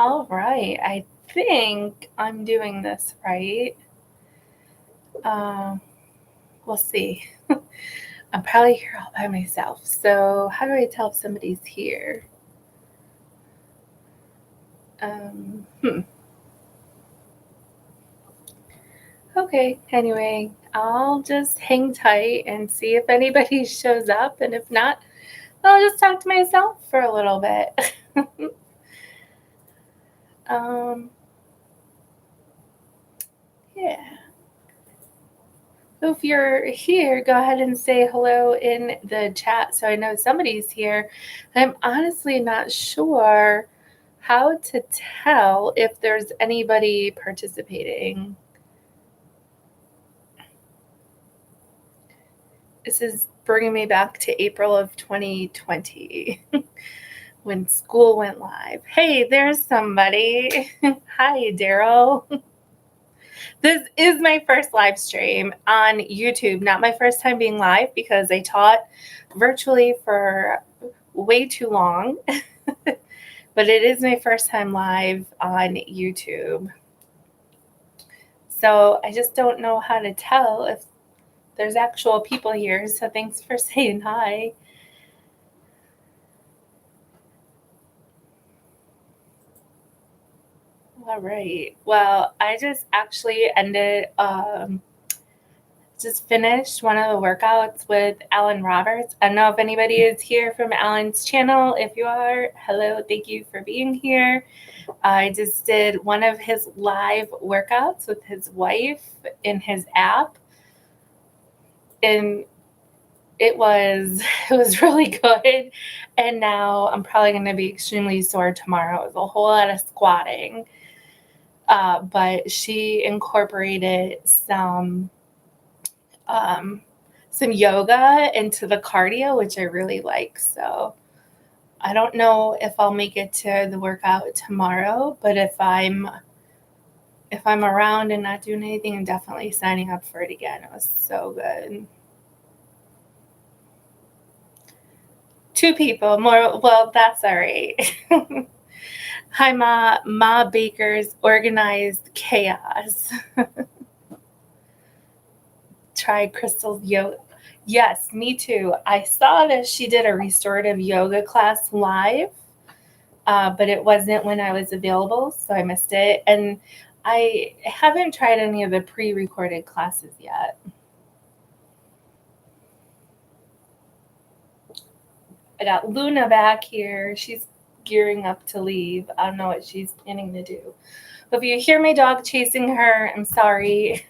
All right, I think I'm doing this right. We'll see. I'm probably here all by myself. So how do I tell if somebody's here? Hmm. Okay, anyway, I'll just hang tight and see if anybody shows up. And if not, I'll just talk to myself for a little bit. Yeah. So if you're here, go ahead and say hello in the chat so I know somebody's here. I'm honestly not sure how to tell if there's anybody participating. This is bringing me back to April of 2020 when school went live. Hey, there's somebody. Hi, Daryl. This is my first live stream on YouTube. Not my first time being live because I taught virtually for way too long. But it is my first time live on YouTube. So I just don't know how to tell if there's actual people here. So thanks for saying hi. All right. Well, I just actually just finished one of the workouts with Alan Roberts. I don't know if anybody is here from Alan's channel. If you are, hello, thank you for being here. I just did one of his live workouts with his wife in his app. And it was really good. And now I'm probably going to be extremely sore tomorrow. It was a whole lot of squatting. But she incorporated some yoga into the cardio, which I really like. So I don't know if I'll make it to the workout tomorrow, but if I'm around and not doing anything, I'm definitely signing up for it again. It was so good. 2 people more. Well, that's all right. Hi, Ma Baker's Organized Chaos. Try Crystal's yoga. Yes, me too. I saw that she did a restorative yoga class live, but it wasn't when I was available, so I missed it. And I haven't tried any of the pre-recorded classes yet. I got Luna back here. She's gearing up to leave. I don't know what she's planning to do. But if you hear my dog chasing her, I'm sorry.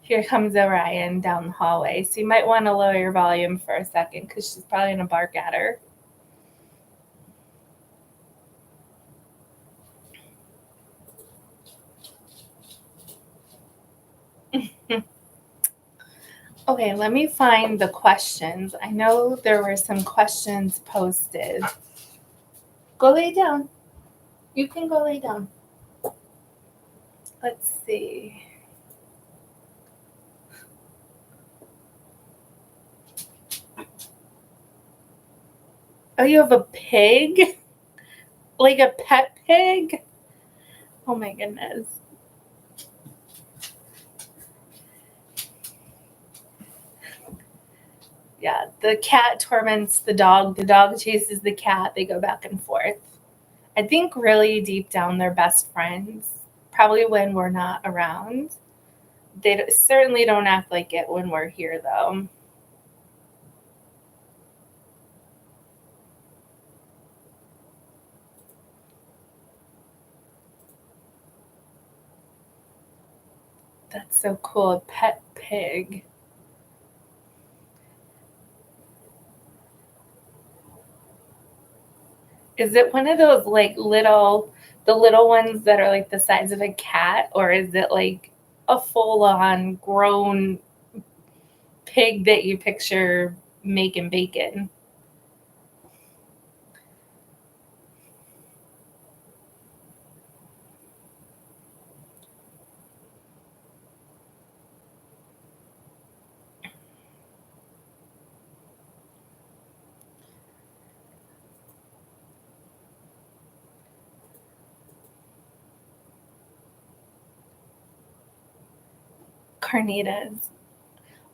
Here comes Orion down the hallway. So you might want to lower your volume for a second because she's probably going to bark at her. Okay, let me find the questions. I know there were some questions posted. Go lay down. You can go lay down. Let's see. Oh, you have a pig? Like a pet pig? Oh my goodness. Yeah, the cat torments the dog chases the cat, they go back and forth. I think really deep down they're best friends, probably when we're not around. They certainly don't act like it when we're here, though. That's so cool, a pet pig. Is it one of those like the little ones that are like the size of a cat, or is it like a full-on grown pig that you picture making bacon? Carnitas.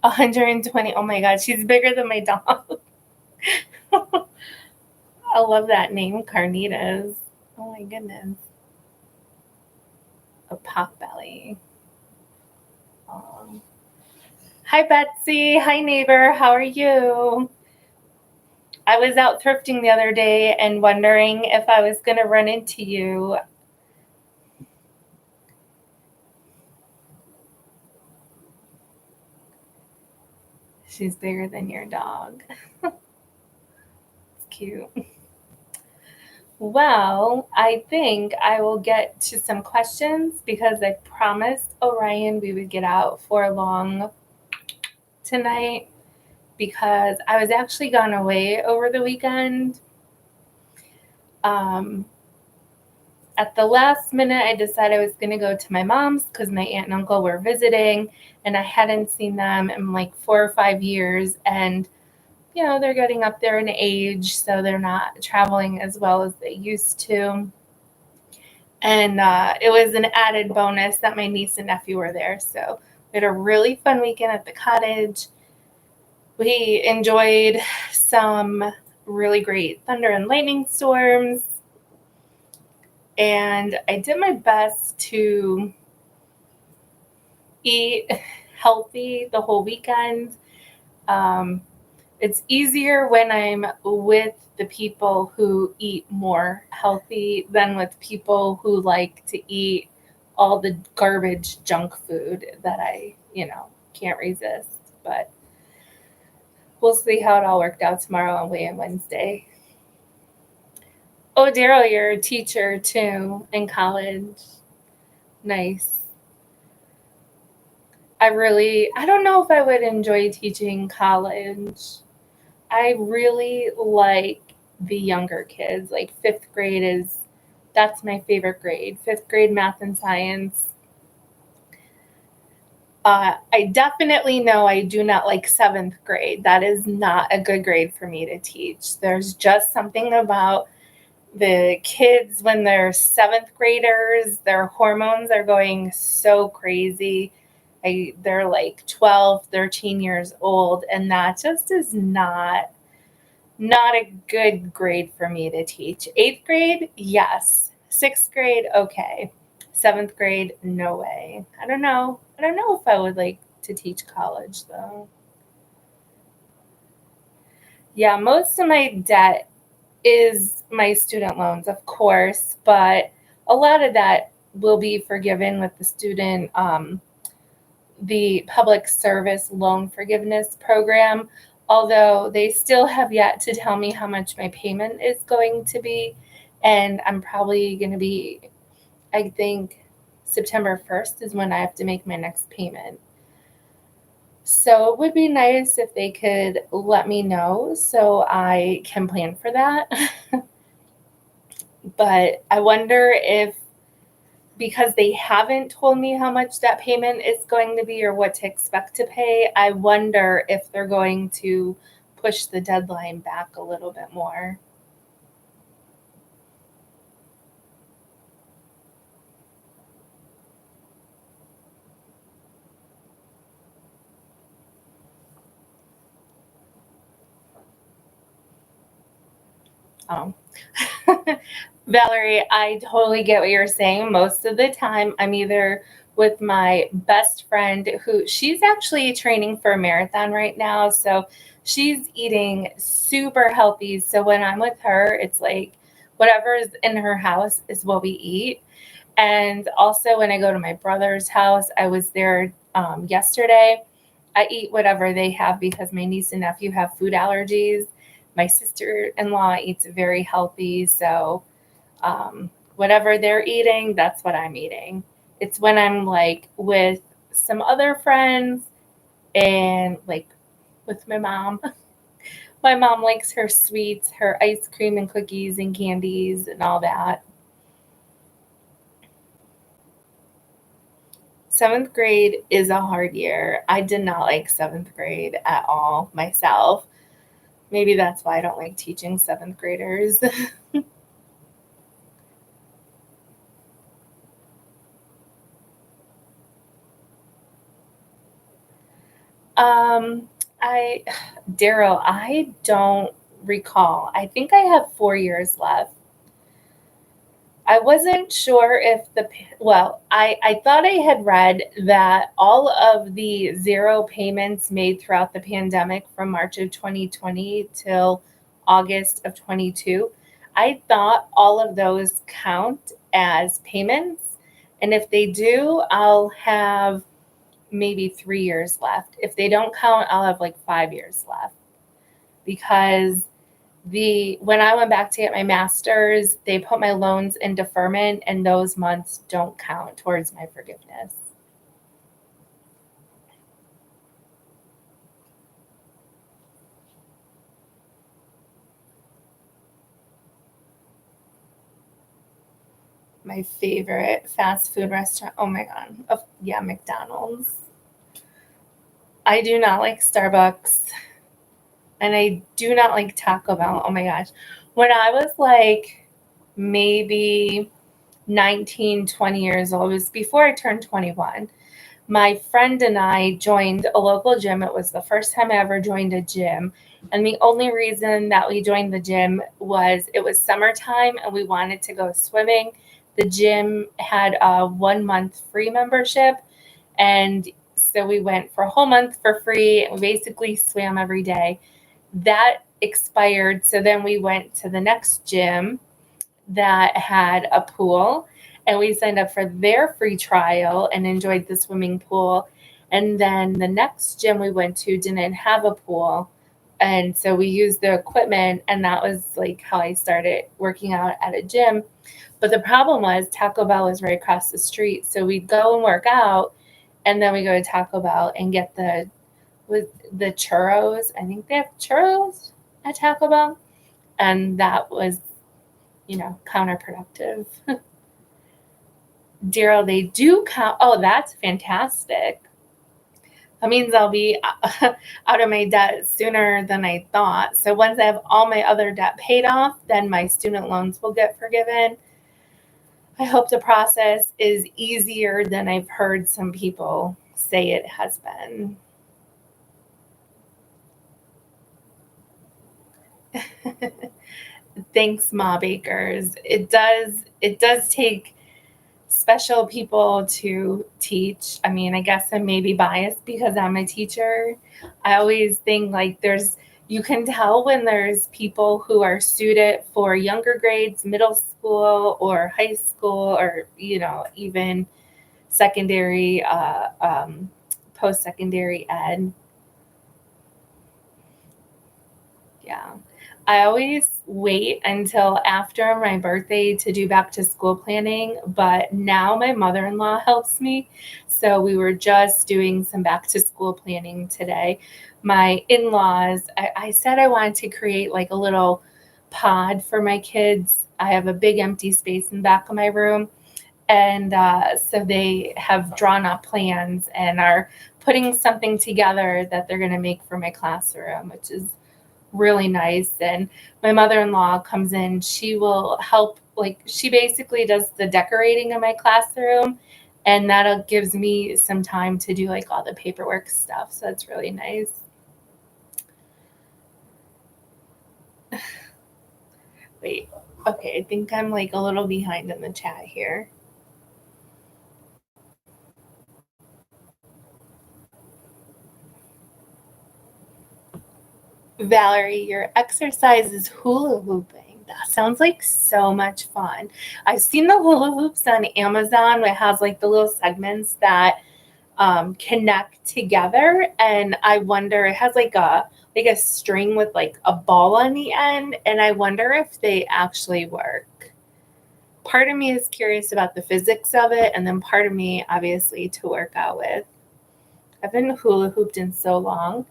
120. Oh my God, she's bigger than my dog. I love that name, Carnitas. Oh my goodness. A Potbelly. Hi, Betsy. Hi, neighbor. How are you? I was out thrifting the other day and wondering if I was going to run into you. She's bigger than your dog. It's cute. Well, I think I will get to some questions because I promised Orion we would get out for a long tonight because I was actually gone away over the weekend. At the last minute, I decided I was going to go to my mom's because my aunt and uncle were visiting, and I hadn't seen them in like 4 or 5 years. And, you know, they're getting up there in age, so they're not traveling as well as they used to. And it was an added bonus that my niece and nephew were there. So we had a really fun weekend at the cottage. We enjoyed some really great thunder and lightning storms. And I did my best to eat healthy the whole weekend. It's easier when I'm with the people who eat more healthy than with people who like to eat all the garbage junk food that I, can't resist. But we'll see how it all worked out tomorrow on weigh-in Wednesday. Oh, Daryl, you're a teacher too in college. Nice. I don't know if I would enjoy teaching college. I really like the younger kids. Like 5th grade that's my favorite grade. 5th grade math and science. I definitely know I do not like 7th grade. That is not a good grade for me to teach. There's just something about the kids when they're 7th graders, their hormones are going so crazy. They're like 12, 13 years old, and that just is not a good grade for me to teach. 8th grade, yes. 6th grade, okay. 7th grade, no way. I don't know if I would like to teach college though. Yeah, most of my debt is my student loans, of course, but a lot of that will be forgiven with the public service loan forgiveness program, although they still have yet to tell me how much my payment is going to be. And I'm probably going to be, I think September 1st is when I have to make my next payment. So it would be nice if they could let me know so I can plan for that. But I wonder if, because they haven't told me how much that payment is going to be or what to expect to pay, I wonder if they're going to push the deadline back a little bit more. Oh. Valerie, I totally get what you're saying. Most of the time, I'm either with my best friend who she's actually training for a marathon right now. So she's eating super healthy. So when I'm with her, it's like whatever is in her house is what we eat. And also when I go to my brother's house, I was there yesterday. I eat whatever they have because my niece and nephew have food allergies. My sister-in-law eats very healthy. So whatever they're eating, that's what I'm eating. It's when I'm like with some other friends and like with my mom. My mom likes her sweets, her ice cream and cookies and candies and all that. 7th grade is a hard year. I did not like 7th grade at all myself. Maybe that's why I don't like teaching 7th graders. Um, I, Daryl, I don't recall. I think I have 4 years left. I wasn't sure if I thought I had read that all of the zero payments made throughout the pandemic from March of 2020 till August of 22, I thought all of those count as payments. And if they do, I'll have maybe 3 years left. If they don't count, I'll have like 5 years left because when I went back to get my master's, they put my loans in deferment, and those months don't count towards my forgiveness. My favorite fast food restaurant. Oh my God. Oh, yeah, McDonald's. I do not like Starbucks, and I do not like Taco Bell. Oh my gosh. When I was like maybe 19, 20 years old, it was before I turned 21. My friend and I joined a local gym. It was the first time I ever joined a gym. And the only reason that we joined the gym was it was summertime and we wanted to go swimming. The gym had a 1 month free membership. And so we went for a whole month for free. And we basically swam every day. That expired. So then we went to the next gym that had a pool, and we signed up for their free trial and enjoyed the swimming pool. And then the next gym we went to didn't have a pool, and so we used their equipment, and that was like how I started working out at a gym. But the problem was Taco Bell was right across the street, so we'd go and work out, and then we go to Taco Bell and get the churros. I think they have churros at Taco Bell, and that was counterproductive. Daryl, they do count. Oh, that's fantastic. That means I'll be out of my debt sooner than I thought. So once I have all my other debt paid off, then my student loans will get forgiven. I hope the process is easier than I've heard some people say it has been. Thanks, Ma Bakers. It does take special people to teach. I mean, I guess I'm maybe biased because I'm a teacher. I always think like you can tell when there's people who are suited for younger grades, middle school or high school, or, even secondary, post-secondary ed. Yeah. I always wait until after my birthday to do back to school planning, but now my mother-in-law helps me. So we were just doing some back to school planning today. My in-laws, I said I wanted to create like a little pod for my kids. I have a big empty space in the back of my room. And so they have drawn up plans and are putting something together that they're going to make for my classroom, which is really nice. And my mother-in-law comes in, she will help, like she basically does the decorating of my classroom, and that gives me some time to do like all the paperwork stuff. So it's really nice. Wait, okay, I think I'm like a little behind in the chat here. Valerie, your exercise is hula hooping. That sounds like so much fun. I've seen the hula hoops on Amazon. It has like the little segments that connect together, and I wonder, it has like a string with like a ball on the end, and I wonder if they actually work. Part of me is curious about the physics of it, and then part of me obviously to work out with. I've been hula hooped in so long.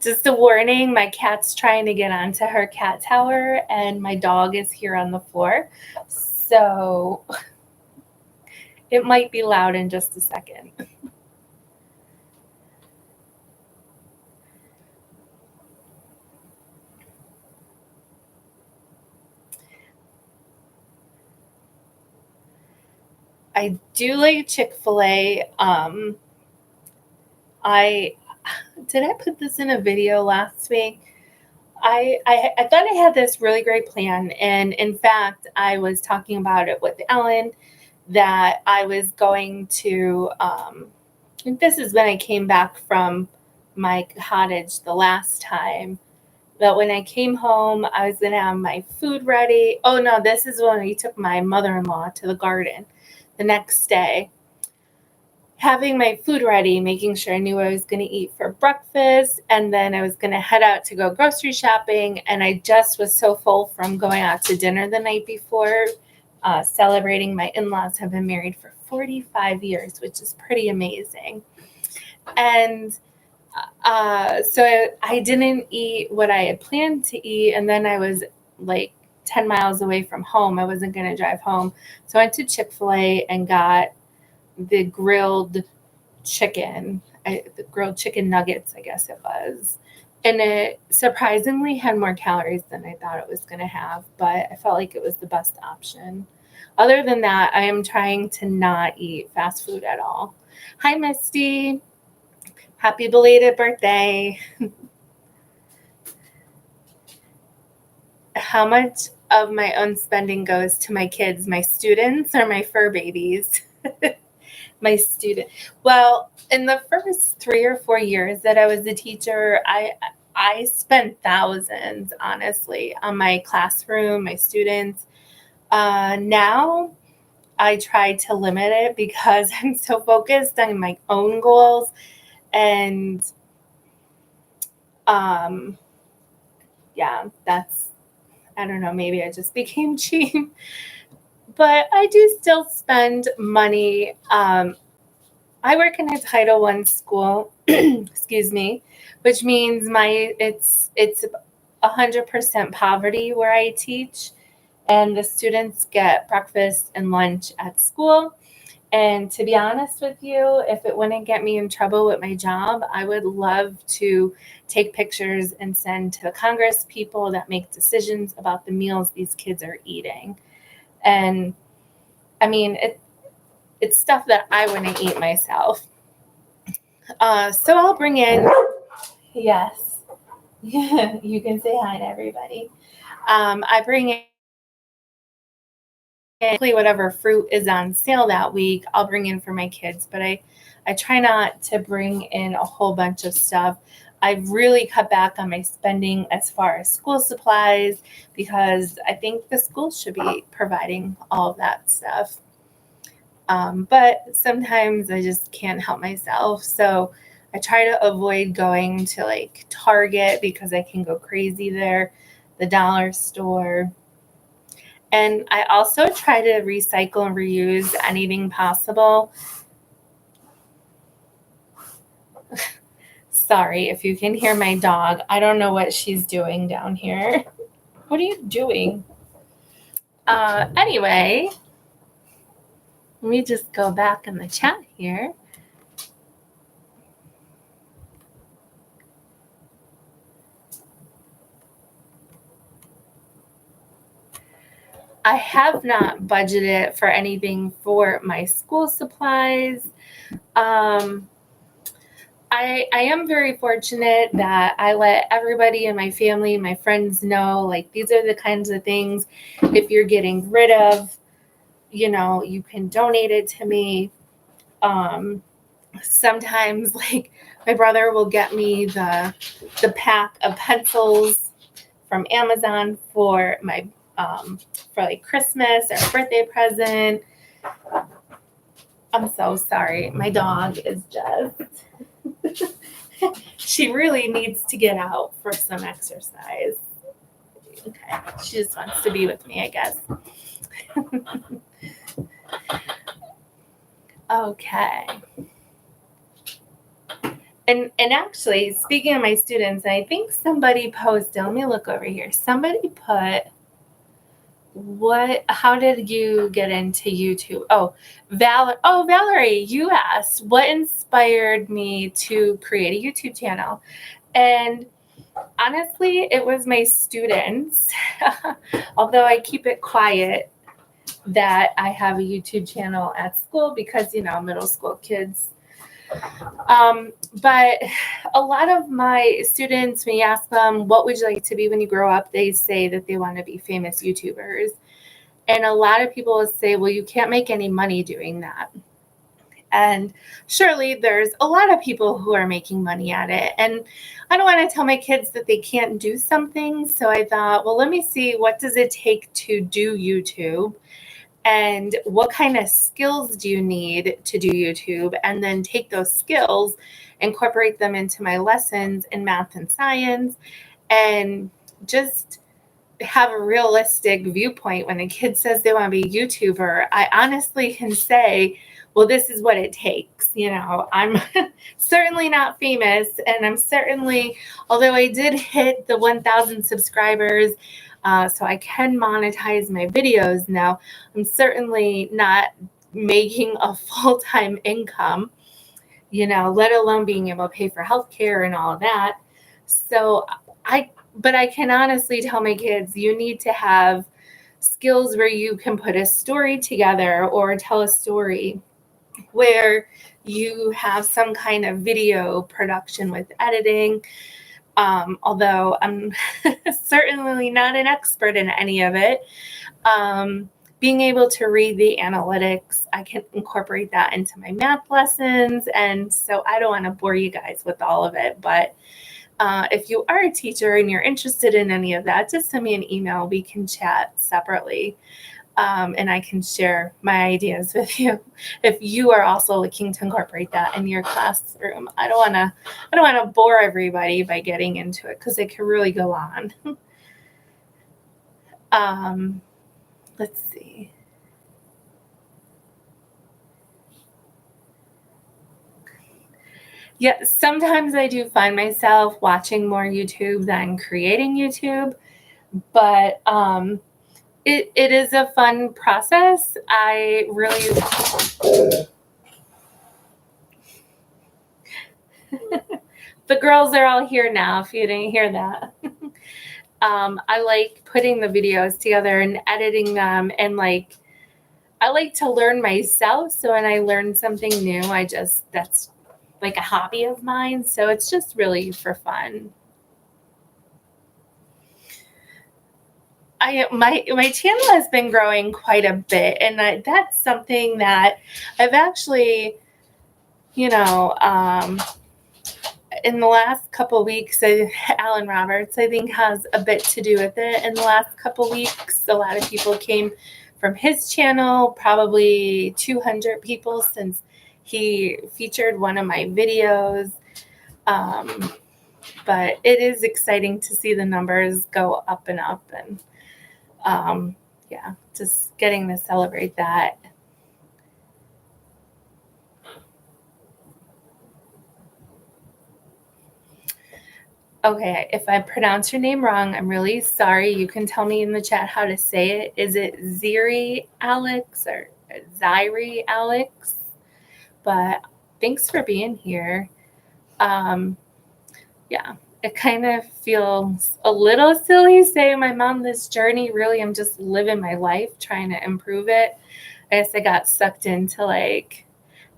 Just a warning, my cat's trying to get onto her cat tower, and my dog is here on the floor. So it might be loud in just a second. I do like Chick-fil-A. I did I put this in a video last week? I thought I had this really great plan, and in fact, I was talking about it with Ellen that I was going to. This is when I came back from my cottage the last time. But when I came home, I was going to have my food ready. Oh no, this is when we took my mother-in-law to the garden the next day. Having my food ready, making sure I knew what I was going to eat for breakfast, and then I was going to head out to go grocery shopping. And I just was so full from going out to dinner the night before, celebrating. My in-laws have been married for 45 years, which is pretty amazing. And so I didn't eat what I had planned to eat, and then I was like 10 miles away from home. I wasn't going to drive home. So I went to Chick-fil-A and got the grilled chicken, the grilled chicken nuggets, I guess it was. And it surprisingly had more calories than I thought it was going to have, but I felt like it was the best option. Other than that, I am trying to not eat fast food at all. Hi, Misty. Happy belated birthday. How much of my own spending goes to my kids, my students, or my fur babies? My student. Well, in the first 3 or 4 years that I was a teacher, I spent thousands, honestly, on my classroom, my students. Now I try to limit it because I'm so focused on my own goals, and yeah, I don't know, maybe I just became cheap, but I do still spend money. I work in a Title I school, excuse me, which means it's 100% poverty where I teach, and the students get breakfast and lunch at school. And to be honest with you, if it wouldn't get me in trouble with my job, I would love to take pictures and send to the Congress people that make decisions about the meals these kids are eating. And I mean, it's stuff that I wouldn't eat myself. So I'll bring in, yes, you can say hi to everybody. I bring in whatever fruit is on sale that week, I'll bring in for my kids, but I try not to bring in a whole bunch of stuff. I've really cut back on my spending as far as school supplies because I think the schools should be providing all of that stuff. But sometimes I just can't help myself. So I try to avoid going to like Target because I can go crazy there, the dollar store. And I also try to recycle and reuse anything possible. Sorry if you can hear my dog. I don't know what she's doing down here. What are you doing? Anyway, let me just go back in the chat here. I have not budgeted for anything for my school supplies. I am very fortunate that I let everybody in my family, my friends know, like, these are the kinds of things, if you're getting rid of, you can donate it to me. Sometimes, like, my brother will get me the pack of pencils from Amazon for my for like Christmas or birthday present. I'm so sorry. My dog is just she really needs to get out for some exercise. Okay. She just wants to be with me, I guess. Okay. And actually, speaking of my students, I think somebody posted, let me look over here. Somebody put, how did you get into YouTube? Valerie, you asked what inspired me to create a YouTube channel. And honestly, it was my students. Although I keep it quiet, that I have a YouTube channel at school because, middle school kids. But a lot of my students, when you ask them, what would you like to be when you grow up? They say that they want to be famous YouTubers. And a lot of people will say, well, you can't make any money doing that. And surely there's a lot of people who are making money at it. And I don't want to tell my kids that they can't do something. So I thought, well, let me see, what does it take to do YouTube? And what kind of skills do you need to do YouTube? And then take those skills, incorporate them into my lessons in math and science, and just have a realistic viewpoint. When a kid says they want to be a YouTuber, I honestly can say, well, this is what it takes. I'm certainly not famous, and I'm certainly, although I did hit the 1,000 subscribers, so I can monetize my videos now, I'm certainly not making a full-time income, let alone being able to pay for healthcare and all of that. So but I can honestly tell my kids, you need to have skills where you can put a story together or tell a story, where you have some kind of video production with editing. Although I'm certainly not an expert in any of it. Being able to read the analytics, I can incorporate that into my math lessons. And so I don't want to bore you guys with all of it, but if you are a teacher and you're interested in any of that, just send me an email. We can chat separately. And I can share my ideas with you if you are also looking to incorporate that in your classroom. I don't want to bore everybody by getting into it, because it can really go on. Let's see. Yeah, sometimes I do find myself watching more YouTube than creating YouTube, but it is a fun process. I really the girls are all here now, if you didn't hear that. I like putting the videos together and editing them, and I like to learn myself. So when I learn something new, that's like a hobby of mine. So it's just really for fun. My channel has been growing quite a bit, and that's something that I've actually, in the last couple of weeks, Alan Roberts, I think, has a bit to do with it. In the last couple of weeks, a lot of people came from his channel, probably 200 people, since he featured one of my videos. But it is exciting to see the numbers go up and up, and just getting to celebrate that. Okay, if I pronounce your name wrong, I'm really sorry. You can tell me in the chat how to say it. Is it Ziri Alex or Zyri Alex? But thanks for being here. It kind of feels a little silly saying I'm on this journey. Really, I'm just living my life, trying to improve it. I guess I got sucked into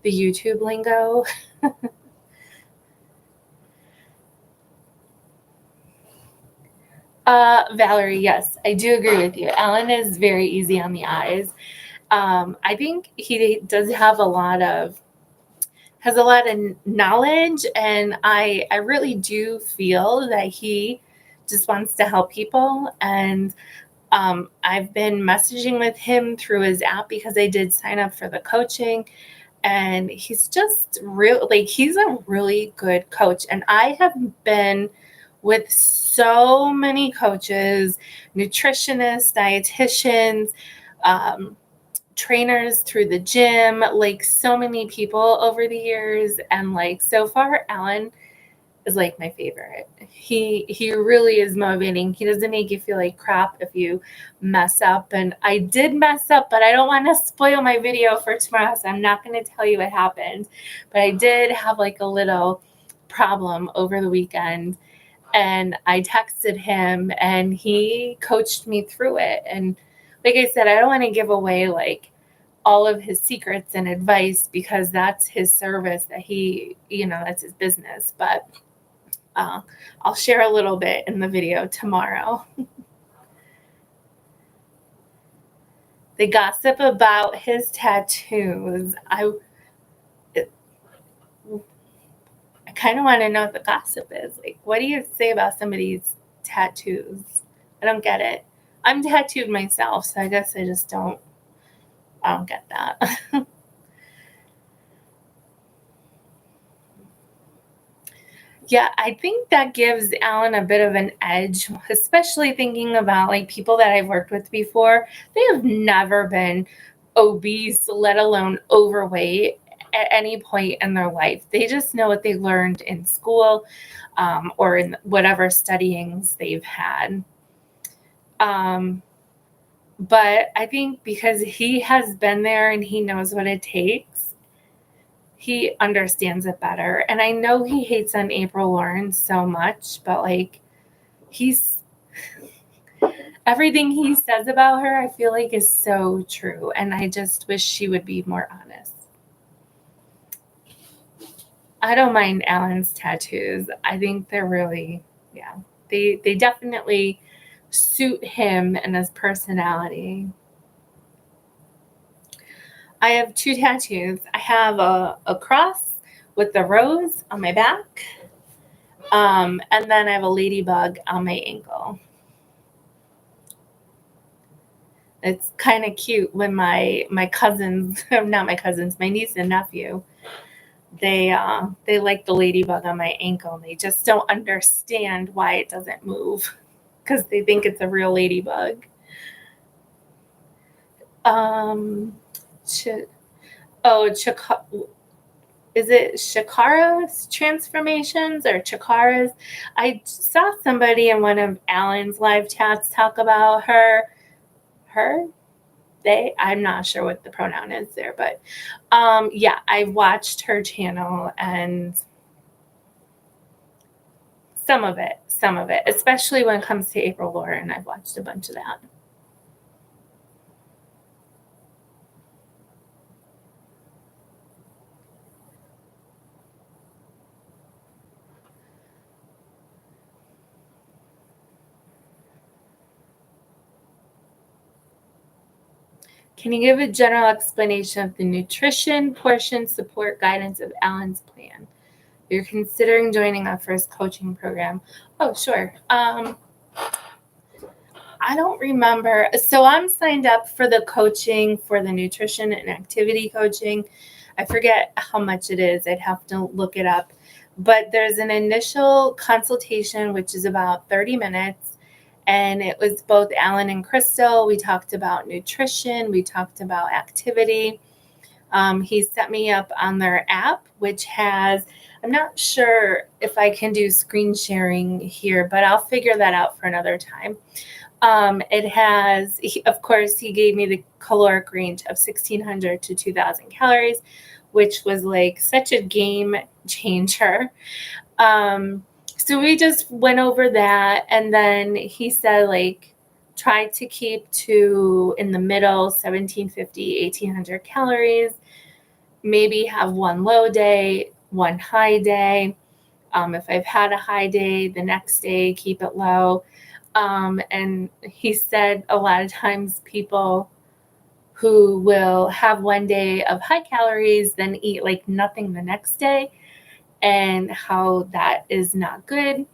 the YouTube lingo. Valerie, yes, I do agree with you. Alan is very easy on the eyes. I think he does have has a lot of knowledge, and I really do feel that he just wants to help people. And I've been messaging with him through his app because I did sign up for the coaching, and he's just he's a really good coach. And I have been with so many coaches, nutritionists, dietitians, trainers through the gym, so many people over the years. And so far, Alan is my favorite. He really is motivating. He doesn't make you feel like crap if you mess up. And I did mess up, but I don't want to spoil my video for tomorrow, so I'm not going to tell you what happened. But I did have a little problem over the weekend, and I texted him, and he coached me through it. And like I said, I don't want to give away like all of his secrets and advice because that's his service that he, that's his business. But I'll share a little bit in the video tomorrow. They gossip about his tattoos. I kind of want to know what the gossip is. Like, what do you say about somebody's tattoos? I don't get it. I'm tattooed myself, so I guess I don't get that. Yeah, I think that gives Alan a bit of an edge, especially thinking about like people that I've worked with before. They have never been obese, let alone overweight at any point in their life. They just know what they learned in school or in whatever studyings they've had. But I think because he has been there and he knows what it takes, he understands it better. And I know he hates on April Lauren so much, but like everything he says about her, I feel like is so true. And I just wish she would be more honest. I don't mind Alan's tattoos. I think they're really, they definitely suit him and his personality. I have 2 tattoos. I have a cross with the rose on my back. And then I have a ladybug on my ankle. It's kind of cute when my cousins, not my cousins, my niece and nephew, they like the ladybug on my ankle. They just don't understand why it doesn't move because they think it's a real ladybug. Is it Chikara's transformations or Chikara's? I saw somebody in one of Alan's live chats talk about her, they. I'm not sure what the pronoun is there, but I watched her channel and some of it, especially when it comes to April Lauren. I've watched a bunch of that. Can you give a general explanation of the nutrition, portion, support, guidance of Alan's plan? You're considering joining our first coaching program. Oh, sure. I don't remember. So I'm signed up for the coaching for the nutrition and activity coaching. I forget how much it is. I'd have to look it up. But there's an initial consultation, which is about 30 minutes. And it was both Alan and Crystal. We talked about nutrition. We talked about activity. He set me up on their app, which has, I'm not sure if I can do screen sharing here, but I'll figure that out for another time. It has, of course, he gave me the caloric range of 1,600 to 2,000 calories, which was like such a game changer. So we just went over that, and then he said, like, try to keep to in the middle, 1,750, 1,800 calories. Maybe have one low day, one high day. If I've had a high day, the next day, keep it low. And he said a lot of times people who will have one day of high calories, then eat like nothing the next day, and how that is not good.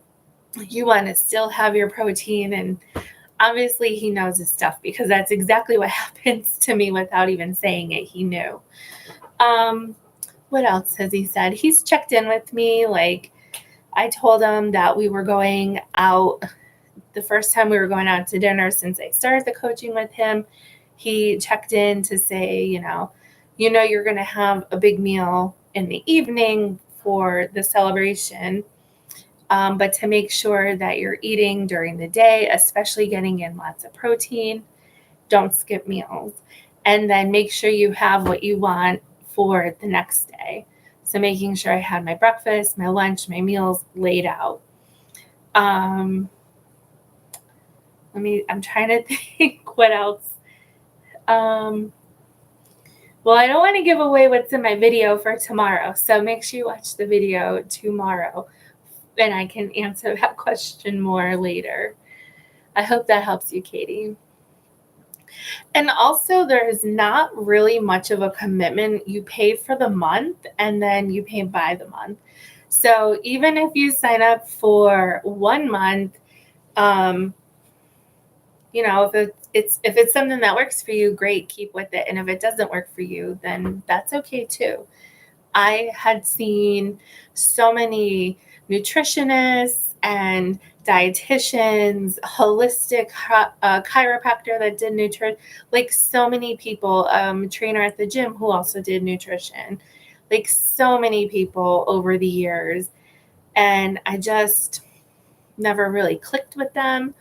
You want to still have your protein, and obviously he knows his stuff because that's exactly what happens to me without even saying it. He knew. What else has he said? He's checked in with me. Like, I told him that we were going out the first time we were going out to dinner since I started the coaching with him. He checked in to say, you're going to have a big meal in the evening for the celebration, but to make sure that you're eating during the day, especially getting in lots of protein. Don't skip meals. And then make sure you have what you want for the next day. So making sure I had my breakfast, my lunch, my meals laid out. I'm trying to think what else Well, I don't want to give away what's in my video for tomorrow, so make sure you watch the video tomorrow, and I can answer that question more later. I hope that helps you, Katie. And also, there's not really much of a commitment. You pay for the month, and then you pay by the month. So even if you sign up for 1 month, if it's something that works for you, great, keep with it. And if it doesn't work for you, then that's okay too. I had seen so many nutritionists and dietitians, holistic chiropractor that did nutrition, like so many people, trainer at the gym who also did nutrition, like so many people over the years. And I just never really clicked with them.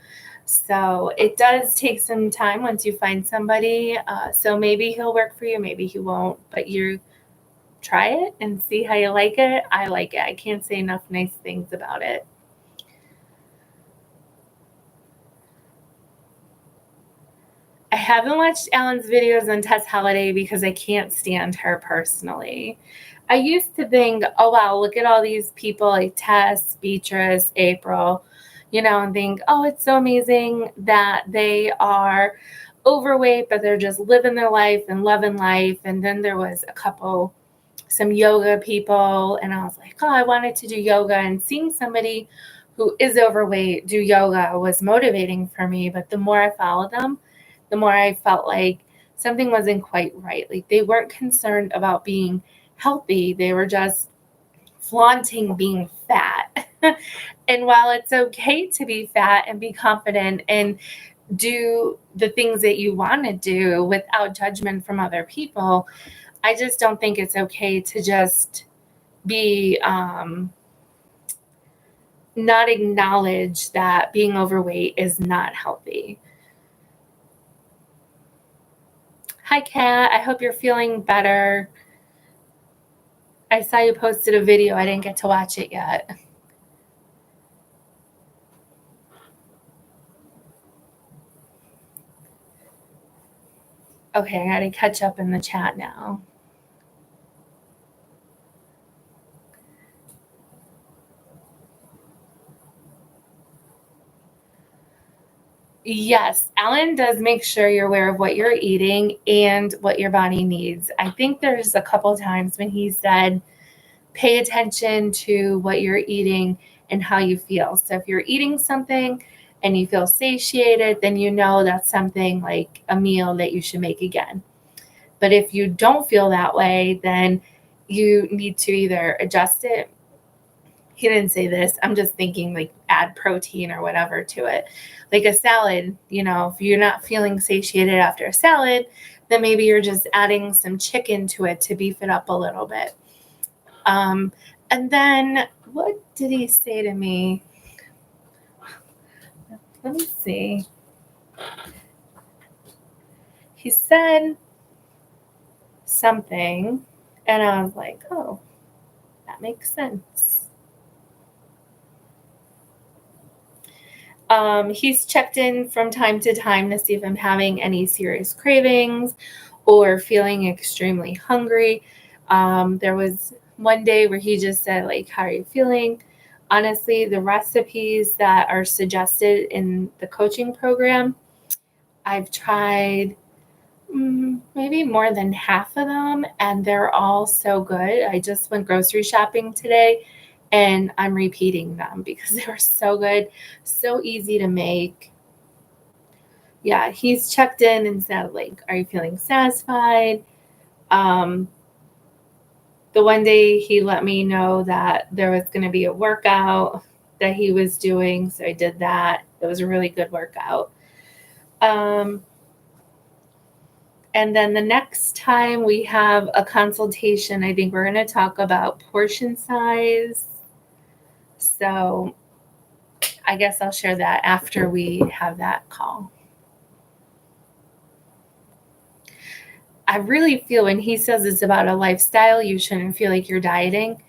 So it does take some time once you find somebody. So maybe he'll work for you, maybe he won't, but you try it and see how you like it. I like it. I can't say enough nice things about it. I haven't watched Alan's videos on Tess Holliday because I can't stand her personally. I used to think, oh, wow, look at all these people like Tess, Beatrice, April, and think, oh, it's so amazing that they are overweight, but they're just living their life and loving life. And then there was some yoga people, and I was like, oh, I wanted to do yoga, and seeing somebody who is overweight do yoga was motivating for me. But the more I followed them, the more I felt like something wasn't quite right. Like they weren't concerned about being healthy. They were just flaunting being fat. And while it's okay to be fat and be confident and do the things that you want to do without judgment from other people, I just don't think it's okay to just be not acknowledge that being overweight is not healthy. Hi, Kat. I hope you're feeling better. I saw you posted a video. I didn't get to watch it yet. Okay, I got to catch up in the chat now. Yes, Alan does make sure you're aware of what you're eating and what your body needs. I think there's a couple times when he said, pay attention to what you're eating and how you feel. So if you're eating something and you feel satiated, then you know that's something like a meal that you should make again. But if you don't feel that way, then you need to either adjust it. He didn't say this. I'm just thinking like add protein or whatever to it. Like a salad, if you're not feeling satiated after a salad, then maybe you're just adding some chicken to it to beef it up a little bit. And then what did he say to me? Let me see. He said something, and I was like, oh, that makes sense. He's checked in from time to time to see if I'm having any serious cravings or feeling extremely hungry. There was one day where he just said, like, how are you feeling? Honestly, the recipes that are suggested in the coaching program, I've tried maybe more than half of them, and they're all so good. I just went grocery shopping today, and I'm repeating them because they were so good, so easy to make. Yeah, he's checked in and said, like, are you feeling satisfied? The one day he let me know that there was going to be a workout that he was doing, so I did that. It was a really good workout. And then the next time we have a consultation, I think we're going to talk about portion size. So I guess I'll share that after we have that call. I really feel when he says it's about a lifestyle, you shouldn't feel like you're dieting.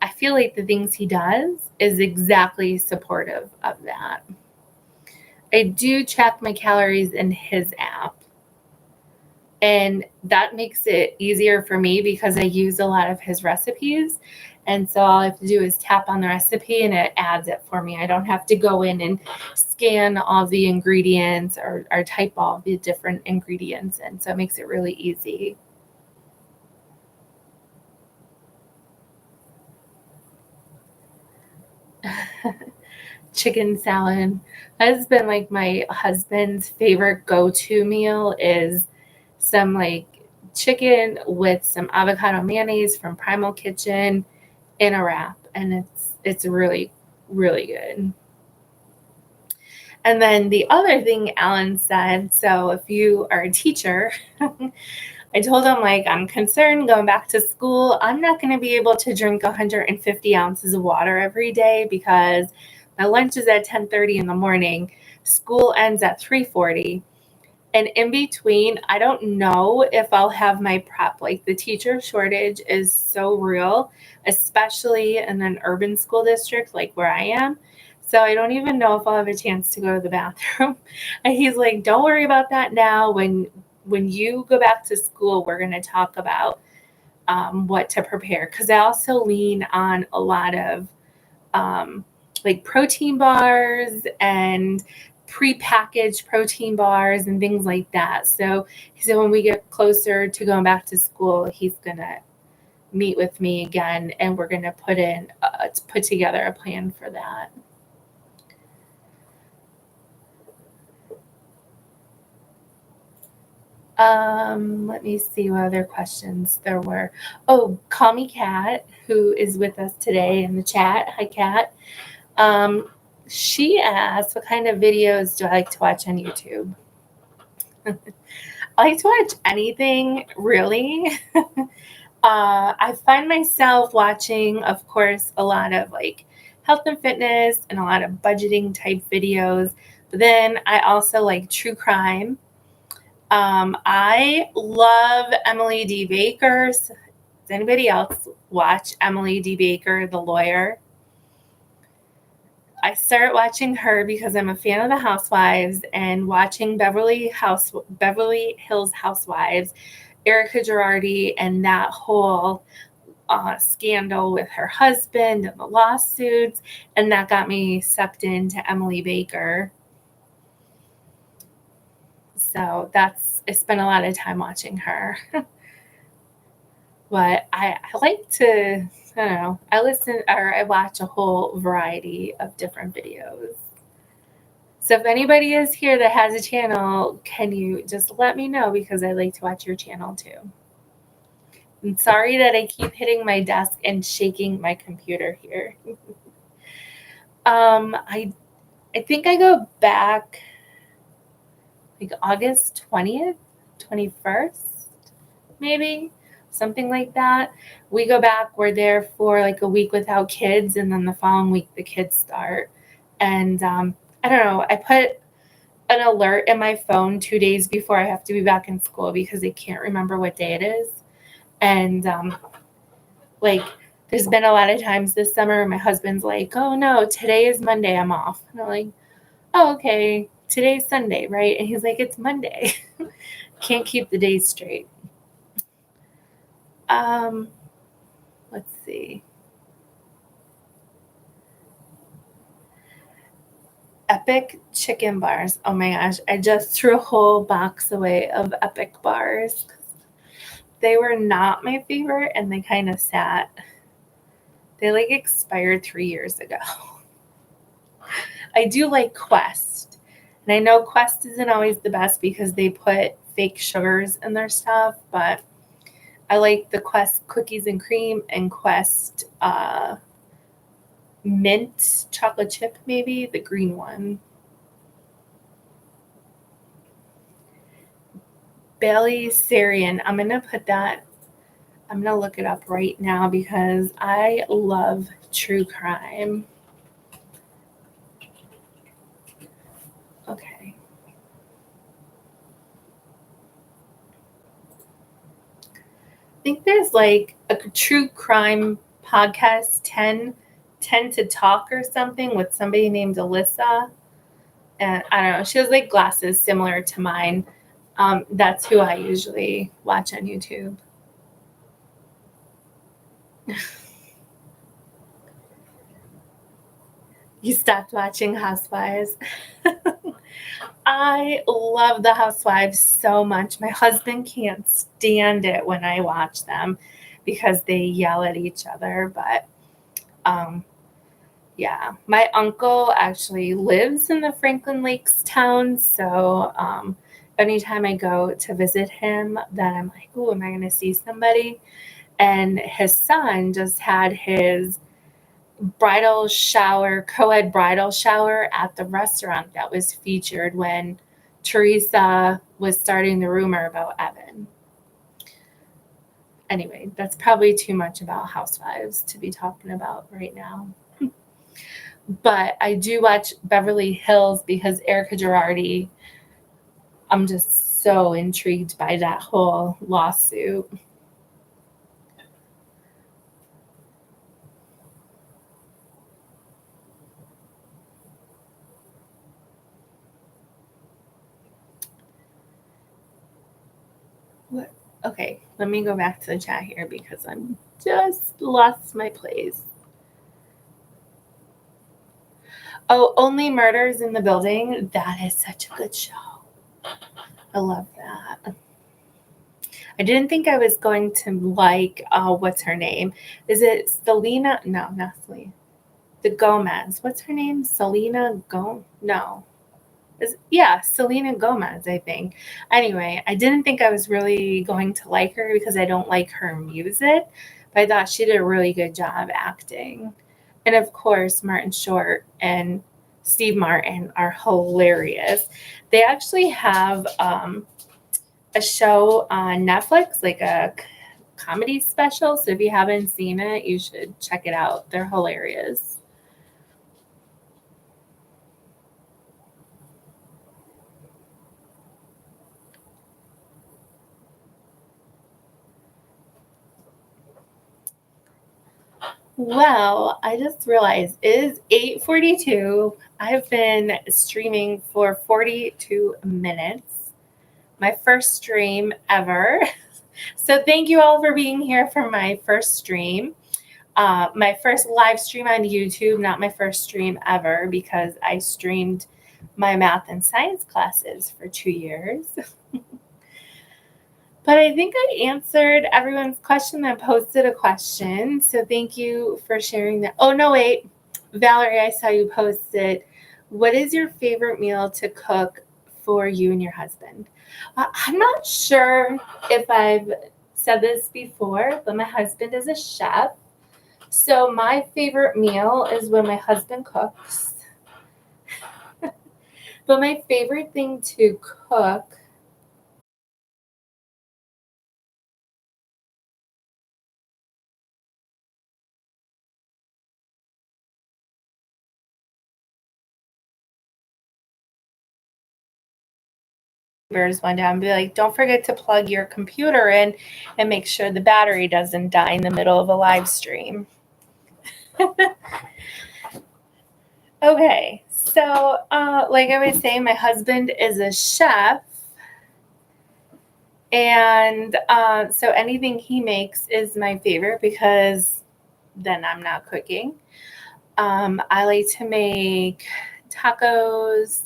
I feel like the things he does is exactly supportive of that. I do track my calories in his app. And that makes it easier for me because I use a lot of his recipes. And so all I have to do is tap on the recipe and it adds it for me. I don't have to go in and scan all the ingredients or type all the different ingredients. And so it makes it really easy. Chicken salad has been like my husband's favorite go-to meal is some like chicken with some avocado mayonnaise from Primal Kitchen in a wrap, and it's really really good. And then the other thing Alan said, so if you are a teacher, I told him, like, I'm concerned going back to school. I'm not going to be able to drink 150 ounces of water every day because my lunch is at 10:30 in the morning. School ends at 3:40. And in between, I don't know if I'll have my prep. Like, the teacher shortage is so real, especially in an urban school district like where I am. So I don't even know if I'll have a chance to go to the bathroom. And he's like, don't worry about that now. When you go back to school, we're going to talk about what to prepare. Because I also lean on a lot of like protein bars and prepackaged protein bars and things like that. So when we get closer to going back to school, he's gonna meet with me again, and we're gonna put together a plan for that. Let me see what other questions there were. Oh, Call Me Kat, who is with us today in the chat. Hi, Kat. She asked, what kind of videos do I like to watch on YouTube? I like to watch anything, really. I find myself watching, of course, a lot of like health and fitness and a lot of budgeting type videos. But then I also like true crime. I love Emily D. Baker. Does anybody else watch Emily D. Baker, the lawyer? I started watching her because I'm a fan of the Housewives and watching Beverly Hills Housewives, Erica Girardi, and that whole scandal with her husband and the lawsuits, and that got me sucked into Emily Baker. So I spent a lot of time watching her. But I like to, I don't know, I watch a whole variety of different videos. So if anybody is here that has a channel, can you just let me know because I like to watch your channel too. I'm sorry that I keep hitting my desk and shaking my computer here. I think I go back like August 20th, 21st, maybe. Something like that. We go back, we're there for like a week without kids, and then the following week the kids start. And I don't know, I put an alert in my phone 2 days before I have to be back in school because I can't remember what day it is. And like there's been a lot of times this summer my husband's like, oh no, today is Monday, I'm off. And I'm like, oh, okay, today's Sunday, right? And he's like, it's Monday. Can't keep the days straight. Let's see. Epic chicken bars. Oh my gosh, I just threw a whole box away of Epic bars. They were not my favorite and they kind of sat. They like expired 3 years ago. I do like Quest. And I know Quest isn't always the best because they put fake sugars in their stuff, but I like the Quest cookies and cream and Quest mint chocolate chip, maybe the green one. Bailey Sarian. I'm going to look it up right now because I love true crime. Okay. I think there's like a true crime podcast, 10 to Talk or something with somebody named Alyssa. And I don't know, she has like glasses similar to mine. That's who I usually watch on YouTube. You stopped watching Housewives. I love the Housewives so much. My husband can't stand it when I watch them because they yell at each other. But um, yeah, my uncle actually lives in the Franklin Lakes town. So anytime I go to visit him, then I'm like, oh, am I going to see somebody? And his son just had his bridal shower, co-ed bridal shower at the restaurant that was featured when Teresa was starting the rumor about Evan. Anyway, that's probably too much about Housewives to be talking about right now. But I do watch Beverly Hills because Erica Girardi, I'm just so intrigued by that whole lawsuit. What? Okay, let me go back to the chat here because I'm just lost my place. Oh, Only Murders in the Building. That is such a good show. I love that. I didn't think I was going to like, what's her name? Is it Selena? No, not Selena. The Gomez. What's her name? Selena No. Yeah, Selena Gomez, I think. Anyway, I didn't think I was really going to like her because I don't like her music, but I thought she did a really good job acting. And of course, Martin Short and Steve Martin are hilarious. They actually have a show on Netflix, like a comedy special. So if you haven't seen it, you should check it out. They're hilarious. Well, I just realized it is 8:42. I've been streaming for 42 minutes. My first stream ever. So thank you all for being here for my first stream. My first live stream on YouTube, not my first stream ever because I streamed my math and science classes for 2 years. But I think I answered everyone's question that posted a question. So thank you for sharing that. Oh, no, wait. Valerie, I saw you posted. What is your favorite meal to cook for you and your husband? I'm not sure if I've said this before, but my husband is a chef. So my favorite meal is when my husband cooks. But my favorite thing to cook one down and be like, don't forget to plug your computer in and make sure the battery doesn't die in the middle of a live stream. Okay, so like I was saying, my husband is a chef. And so anything he makes is my favorite because then I'm not cooking. I like to make tacos,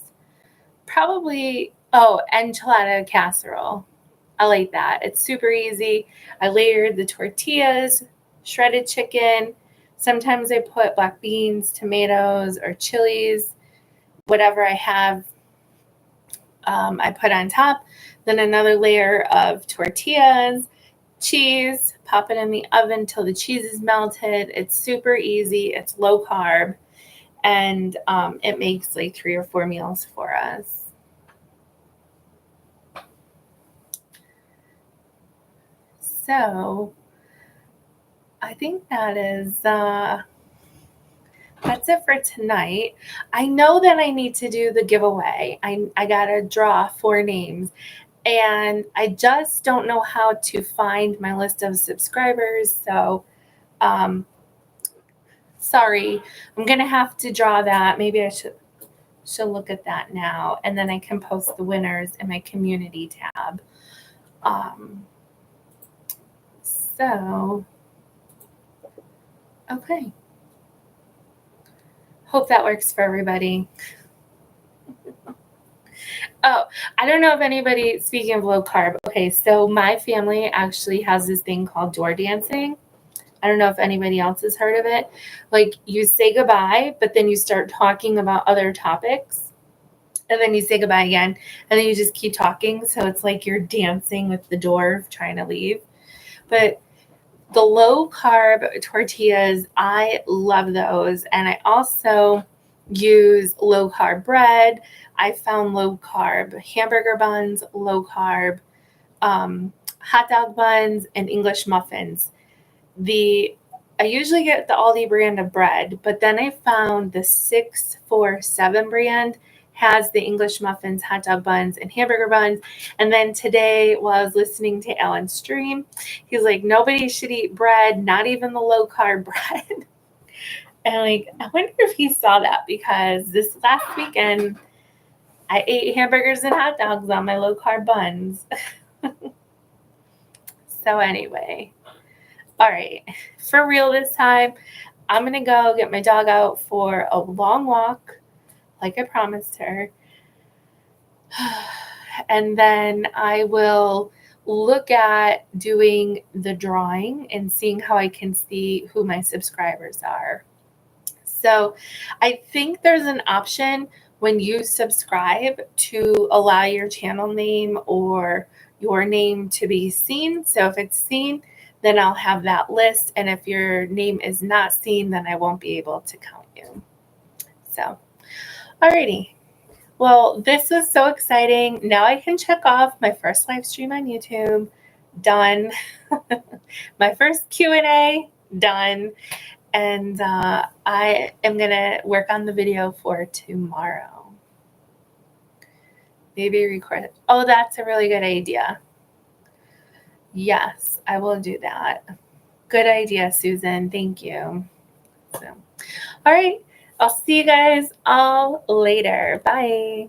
probably, enchilada casserole. I like that. It's super easy. I layered the tortillas, shredded chicken. Sometimes I put black beans, tomatoes, or chilies, whatever I have, I put on top. Then another layer of tortillas, cheese, pop it in the oven till the cheese is melted. It's super easy. It's low carb. And it makes like 3 or 4 meals for us. So I think that's it for tonight. I know that I need to do the giveaway. I gotta draw 4 names, and I just don't know how to find my list of subscribers. So, sorry, I'm gonna have to draw that. Maybe I should she'll look at that now, and then I can post the winners in my community tab. So, okay. Hope that works for everybody. Oh, I don't know if anybody, speaking of low carb, okay, so my family actually has this thing called door dancing. I don't know if anybody else has heard of it. Like, you say goodbye, but then you start talking about other topics, and then you say goodbye again, and then you just keep talking. So it's like you're dancing with the door trying to leave. But the low carb tortillas, I love those. And I also use low carb bread. I found low carb hamburger buns, low carb hot dog buns, and English muffins. I usually get the Aldi brand of bread, but then I found the 647 brand has the English muffins, hot dog buns, and hamburger buns. And then today, while I was listening to Alan's stream, he's like, nobody should eat bread, not even the low carb bread. And I wonder if he saw that, because this last weekend I ate hamburgers and hot dogs on my low carb buns. So anyway, all right, for real this time, I'm going to go get my dog out for a long walk, like I promised her. And then I will look at doing the drawing and seeing how I can see who my subscribers are. So I think there's an option when you subscribe to allow your channel name or your name to be seen. So if it's seen, then I'll have that list. And if your name is not seen, then I won't be able to count you. So, alrighty. Well, this was so exciting. Now I can check off my first live stream on YouTube. Done. My first Q&A. Done. And I am going to work on the video for tomorrow. Maybe record it. Oh, that's a really good idea. Yes, I will do that. Good idea, Susan. Thank you. So, all right. I'll see you guys all later. Bye.